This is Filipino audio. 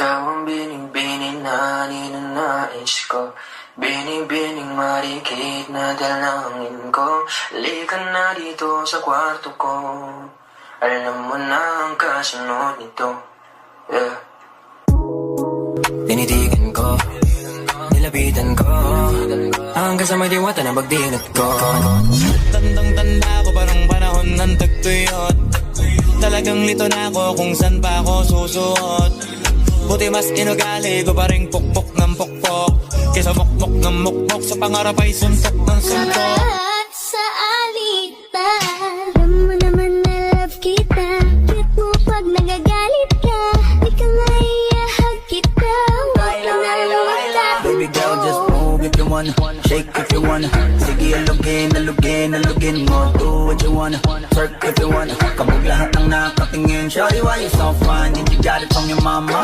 Ikaw ang bining-bining na ninanais ko, bining-bining marikit na dalangin ko. Halika na dito sa kwarto ko, alam mo na ang kasunod nito. Yeah. Tinitigan ko, nilapitan ko, hanggang sa may diwata na bagdinat ko. Tandang-tanda ko parang panahon ng tagtuyot. Talagang lito na ako kung saan pa ako susuot. Buti mas inugali ko pa rin pukpok ng pukpok, kesa mukmok ng mukmok sa pangarap ay suntok ng suntok. Salamat sa alitan, alam mo naman na love kita. Cute mo pag nagagalit ka, di ka maiyahag kita. Huwag ka na lumata. Baby girl, just move if you wanna, shake if you wanna. Sige, alugin mo, do what you wanna. Twerk if you wanna, kabog lahat ng nakatingin. Shawty, why you so fine? Did you got it from your mama?